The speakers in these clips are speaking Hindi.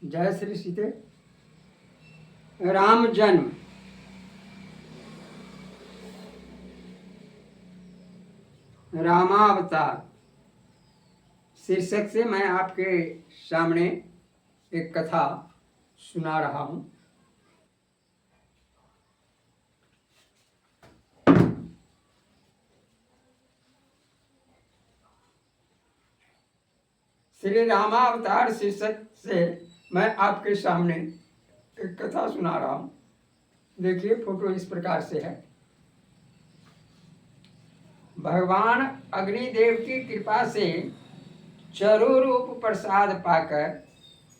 जय श्री सीते। राम जन्म रामावतार शीर्षक से मैं आपके सामने एक कथा सुना रहा हूँ। श्री रामावतार शीर्षक से मैं आपके सामने एक कथा सुना रहा हूँ। देखिए, फोटो इस प्रकार से है। भगवान अग्निदेव की कृपा से चरु रूप प्रसाद पाकर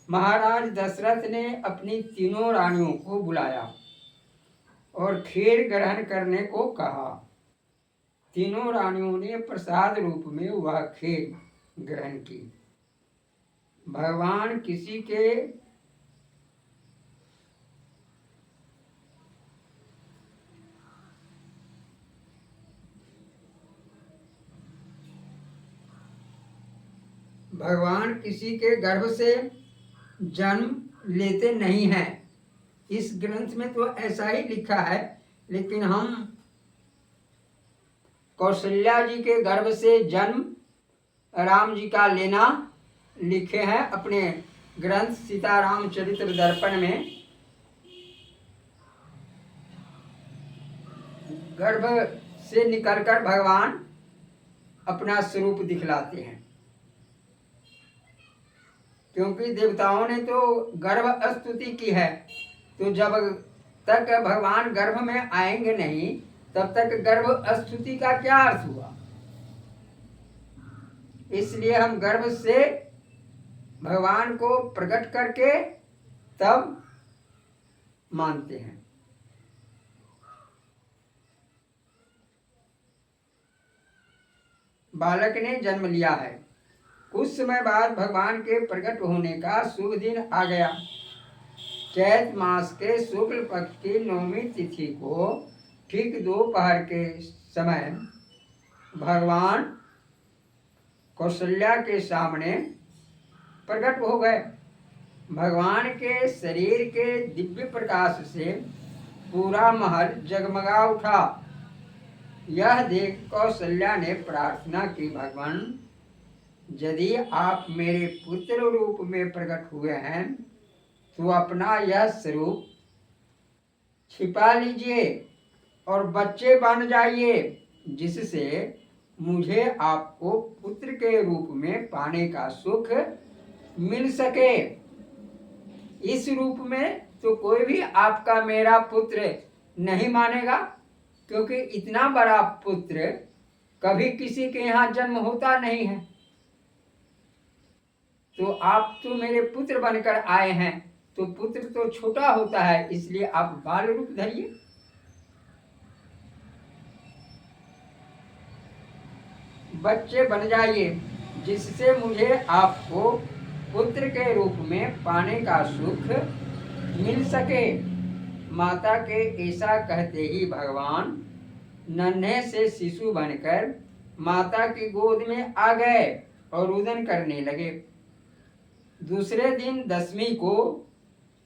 महाराज दशरथ ने अपनी तीनों रानियों को बुलाया और खीर ग्रहण करने को कहा। तीनों रानियों ने प्रसाद रूप में वह खीर ग्रहण की। भगवान किसी के गर्भ से जन्म लेते नहीं हैं। इस ग्रंथ में तो ऐसा ही लिखा है, लेकिन हम कौशल्या जी के गर्भ से जन्म राम जी का लेना लिखे हैं अपने ग्रंथ सीताराम चरित्र दर्पण में। गर्भ से निकलकर भगवान अपना स्वरूप दिखलाते हैं, क्योंकि देवताओं ने तो गर्भ स्तुति की है। तो जब तक भगवान गर्भ में आएंगे नहीं, तब तक गर्भ स्तुति का क्या अर्थ हुआ। इसलिए हम गर्भ से भगवान को प्रकट करके तब मानते हैं। बालक ने जन्म लिया है। कुछ समय बाद भगवान के प्रकट होने का शुभ दिन आ गया। चैत मास के शुक्ल पक्ष की 9वीं तिथि को ठीक दोपहर के समय भगवान कौशल्या के सामने प्रकट हो गए। भगवान के शरीर के दिव्य प्रकाश से पूरा महल जगमगा उठा। यह देख कौशल्या ने प्रार्थना की, भगवान, यदि आप मेरे पुत्र रूप में प्रकट हुए हैं तो अपना यह स्वरूप छिपा लीजिए और बच्चे बन जाइए, जिससे मुझे आपको पुत्र के रूप में पाने का सुख मिल सके। इस रूप में तो कोई भी आपका मेरा पुत्र नहीं मानेगा, क्योंकि इतना बड़ा पुत्र कभी किसी के यहाँ जन्म होता नहीं है। तो आप तो मेरे पुत्र बनकर आए हैं, तो पुत्र तो छोटा होता है, इसलिए आप बाल रूप धरिए। बच्चे बन जाइए, जिससे मुझे आपको पुत्र के रूप में पाने का सुख मिल सके। माता के ऐसा कहते ही भगवान नन्हे से शिशु बनकर माता की गोद में आ गए और रुदन करने लगे। दूसरे दिन दशमी को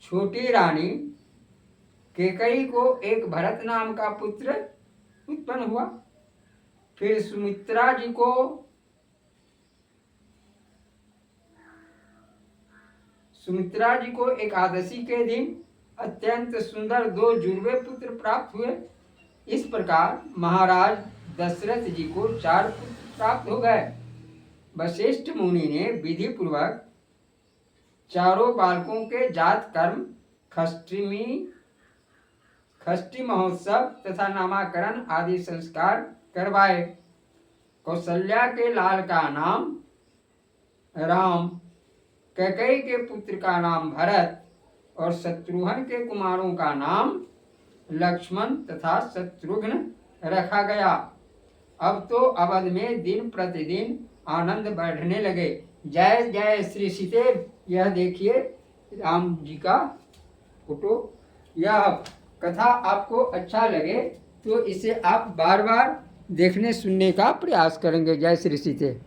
छोटी रानी केकई को एक भरत नाम का पुत्र उत्पन्न हुआ। फिर सुमित्रा जी को एकादशी के दिन अत्यंत सुंदर 2 जुड़वे पुत्र प्राप्त हुए। इस प्रकार महाराज दशरथ जी को 4 पुत्र प्राप्त हो गए। वशिष्ठ मुनि ने विधि पूर्वक चारों बालकों के जात कर्म, खष्टी महोत्सव तथा नामाकरण आदि संस्कार करवाए। कौशल्या के लाल का नाम राम, कैकेयी के पुत्र का नाम भरत और शत्रुघ्न के कुमारों का नाम लक्ष्मण तथा शत्रुघ्न रखा गया। अब तो अवध में दिन प्रतिदिन आनंद बढ़ने लगे। जय जय श्री सीते। यह देखिए राम जी का फोटो। यह कथा आपको अच्छा लगे तो इसे आप बार बार देखने सुनने का प्रयास करेंगे। जय श्री सीते।